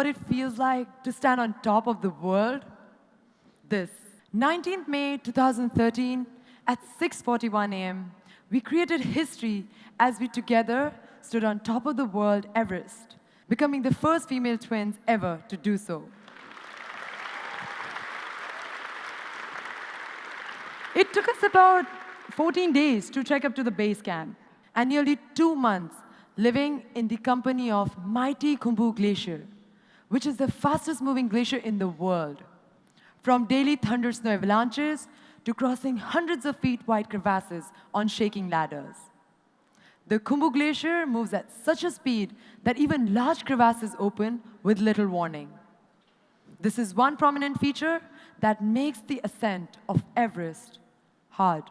what it feels like to stand on top of the world? This. 19th May 2013, at 6:41 a.m., we created history as we together stood on top of the world Everest, becoming the first female twins ever to do so. It took us about 14 days to trek up to the base camp, and nearly 2 months living in the company of mighty Khumbu Glacier, which is the fastest moving glacier in the world. From daily thunder snow avalanches to crossing hundreds of feet wide crevasses on shaking ladders. The Khumbu Glacier moves at such a speed that even large crevasses open with little warning. This is one prominent feature that makes the ascent of Everest hard.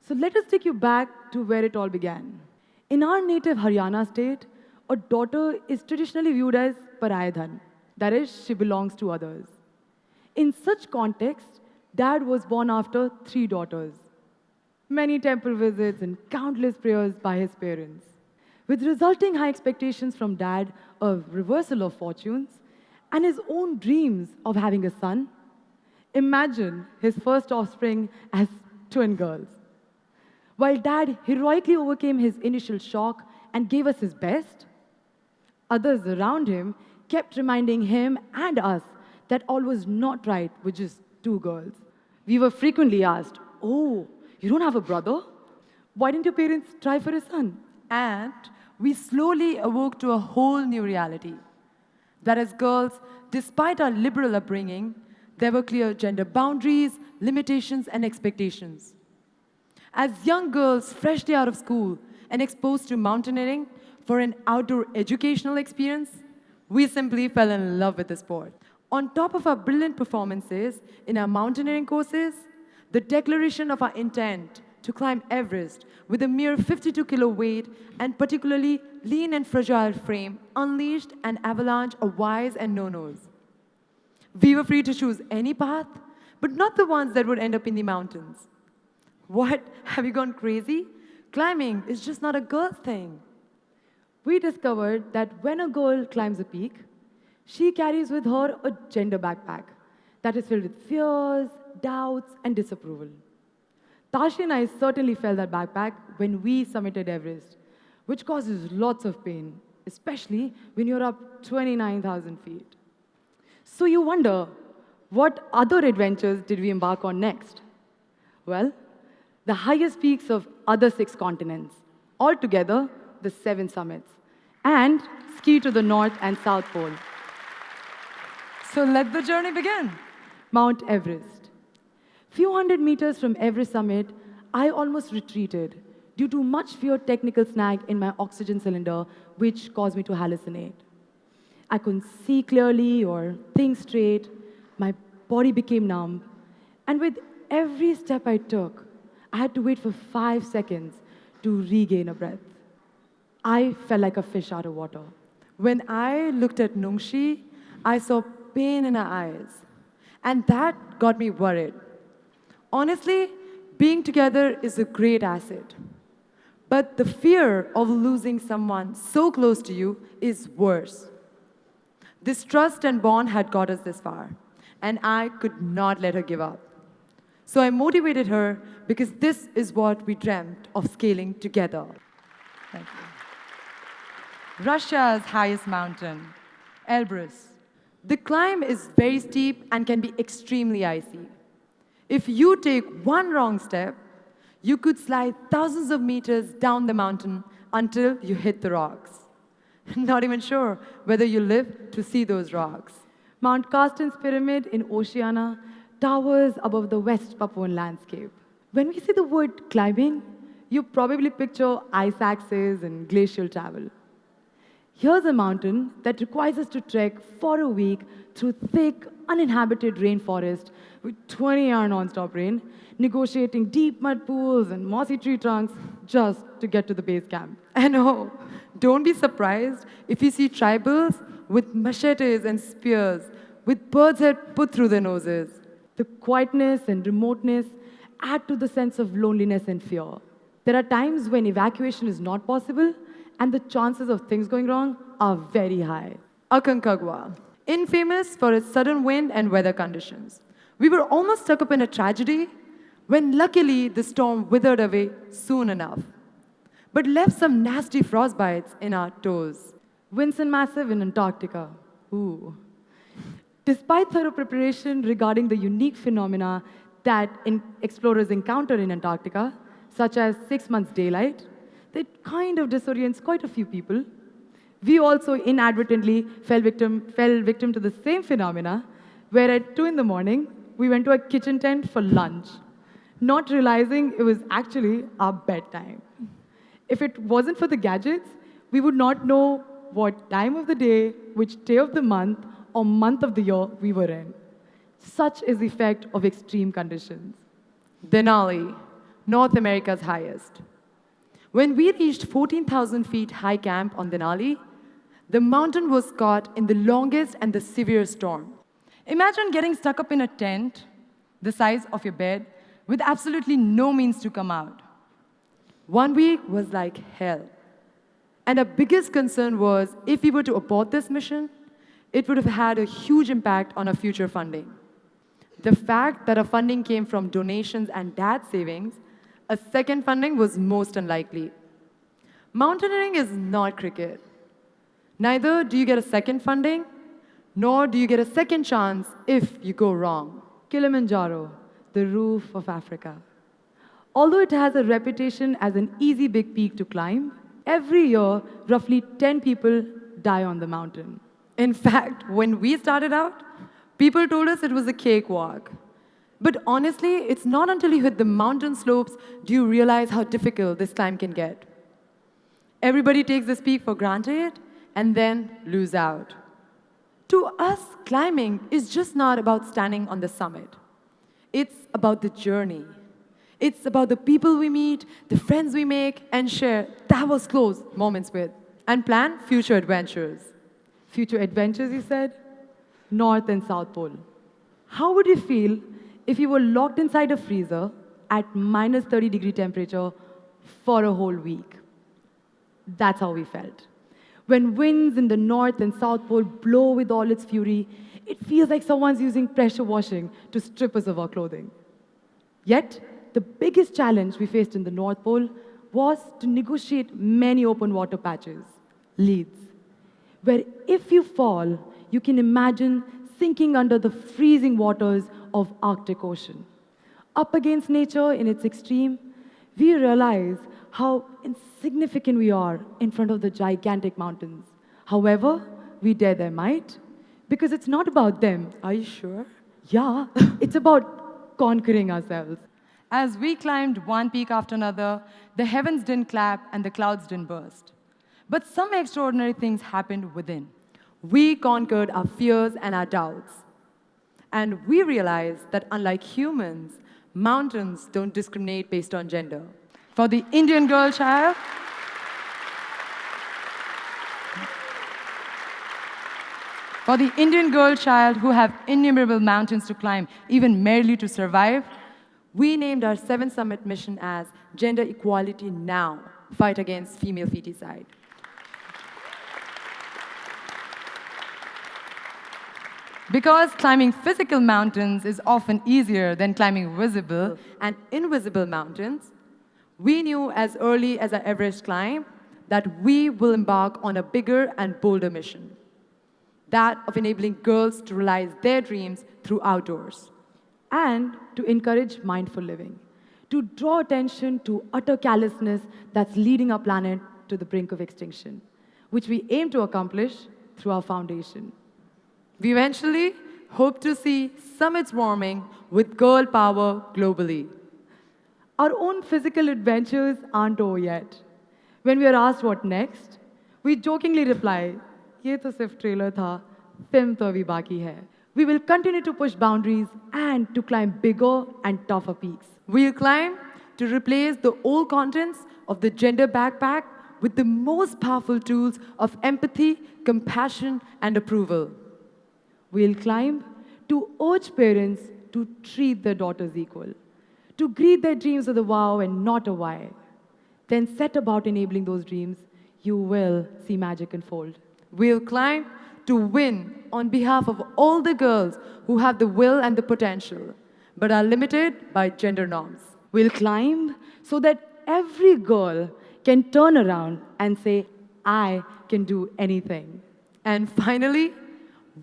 So let us take you back to where it all began. In our native Haryana state, a daughter is traditionally viewed as parayadhan. That is, she belongs to others. In such context, Dad was born after 3 daughters. Many temple visits and countless prayers by his parents. With resulting high expectations from Dad of reversal of fortunes and his own dreams of having a son, imagine his first offspring as twin girls. While Dad heroically overcame his initial shock and gave us his best, others around him kept reminding him and us that all was not right with just 2 girls. We were frequently asked, "Oh, you don't have a brother? Why didn't your parents try for a son?" And we slowly awoke to a whole new reality. That as girls, despite our liberal upbringing, there were clear gender boundaries, limitations, and expectations. As young girls freshly out of school and exposed to mountaineering for an outdoor educational experience, we simply fell in love with the sport. On top of our brilliant performances in our mountaineering courses, the declaration of our intent to climb Everest with a mere 52-kilo weight and particularly lean and fragile frame unleashed an avalanche of whys and no-nos. We were free to choose any path, but not the ones that would end up in the mountains. What? Have you gone crazy? Climbing is just not a girl thing. We discovered that when a girl climbs a peak, she carries with her a gender backpack that is filled with fears, doubts, and disapproval. Tashi and I certainly felt that backpack when we summited Everest, which causes lots of pain, especially when you're up 29,000 feet. So you wonder, what other adventures did we embark on next? Well, the highest peaks of other 6 continents, altogether the 7 summits, and ski to the North and South Pole. So let the journey begin. Mount Everest. Few hundred meters from Everest summit, I almost retreated due to much fewer technical snag in my oxygen cylinder, which caused me to hallucinate. I couldn't see clearly or think straight. My body became numb. And with every step I took, I had to wait for 5 seconds to regain a breath. I felt like a fish out of water. When I looked at Nungshi, I saw pain in her eyes, and that got me worried. Honestly, being together is a great asset, but the fear of losing someone so close to you is worse. This trust and bond had got us this far, and I could not let her give up. So I motivated her because this is what we dreamt of scaling together. Thank you. Russia's highest mountain, Elbrus. The climb is very steep and can be extremely icy. If you take one wrong step, you could slide thousands of meters down the mountain until you hit the rocks. Not even sure whether you live to see those rocks. Mount Carsten's pyramid in Oceania towers above the West Papuan landscape. When we say the word climbing, you probably picture ice axes and glacial travel. Here's a mountain that requires us to trek for a week through thick, uninhabited rainforest with 20-hour non-stop rain, negotiating deep mud pools and mossy tree trunks just to get to the base camp. And oh, don't be surprised if you see tribals with machetes and spears, with birds' heads put through their noses. The quietness and remoteness add to the sense of loneliness and fear. There are times when evacuation is not possible, and the chances of things going wrong are very high. Aconcagua, infamous for its sudden wind and weather conditions. We were almost stuck up in a tragedy when luckily the storm withered away soon enough, but left some nasty frostbites in our toes. Vincent Massive in Antarctica. Ooh. Despite thorough preparation regarding the unique phenomena that explorers encounter in Antarctica, such as 6 months daylight, that kind of disorients quite a few people. We also inadvertently fell victim to the same phenomena, where at 2 in the morning, we went to a kitchen tent for lunch, not realizing it was actually our bedtime. If it wasn't for the gadgets, we would not know what time of the day, which day of the month, or month of the year we were in. Such is the effect of extreme conditions. Denali, North America's highest. When we reached 14,000 feet high camp on Denali, the mountain was caught in the longest and the severest storm. Imagine getting stuck up in a tent the size of your bed with absolutely no means to come out. 1 week was like hell. And our biggest concern was if we were to abort this mission, it would have had a huge impact on our future funding. The fact that our funding came from donations and dad savings, a second funding was most unlikely. Mountaineering is not cricket. Neither do you get a second funding, nor do you get a second chance if you go wrong. Kilimanjaro, the roof of Africa. Although it has a reputation as an easy big peak to climb, every year, roughly 10 people die on the mountain. In fact, when we started out, people told us it was a cakewalk. But honestly, it's not until you hit the mountain slopes do you realize how difficult this climb can get. Everybody takes this peak for granted and then lose out. To us, climbing is just not about standing on the summit. It's about the journey. It's about the people we meet, the friends we make, and share that was close moments with, and plan future adventures. Future adventures, you said? North and South Pole. How would you feel if you were locked inside a freezer at minus 30-degree temperature for a whole week? That's how we felt. When winds in the North and South Pole blow with all its fury, it feels like someone's using pressure washing to strip us of our clothing. Yet, the biggest challenge we faced in the North Pole was to negotiate many open water patches, leads, where if you fall, you can imagine sinking under the freezing waters of Arctic Ocean. Up against nature in its extreme, we realize how insignificant we are in front of the gigantic mountains. However, we dare their might, because it's not about them. Are you sure? Yeah, it's about conquering ourselves. As we climbed one peak after another, the heavens didn't clap and the clouds didn't burst. But some extraordinary things happened within. We conquered our fears and our doubts. And we realized that unlike humans, mountains don't discriminate based on gender. For the Indian girl child, who have innumerable mountains to climb, even merely to survive, we named our 7th summit mission as Gender Equality Now, Fight Against Female Feticide. Because climbing physical mountains is often easier than climbing visible and invisible mountains, we knew as early as our Everest climb that we will embark on a bigger and bolder mission, that of enabling girls to realize their dreams through outdoors. And to encourage mindful living, to draw attention to utter callousness that's leading our planet to the brink of extinction, which we aim to accomplish through our foundation. We eventually hope to see summits warming with girl power globally. Our own physical adventures aren't over yet. When we are asked what next, we jokingly reply, "Ye to sirf trailer tha, film to abhi baki hai." We will continue to push boundaries and to climb bigger and tougher peaks. We'll climb to replace the old contents of the gender backpack with the most powerful tools of empathy, compassion, and approval. We'll climb to urge parents to treat their daughters equal, to greet their dreams with a wow and not a why. Then set about enabling those dreams, you will see magic unfold. We'll climb to win on behalf of all the girls who have the will and the potential, but are limited by gender norms. We'll climb so that every girl can turn around and say, I can do anything. And finally,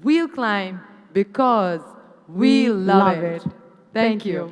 we'll climb because we love it. Thank you.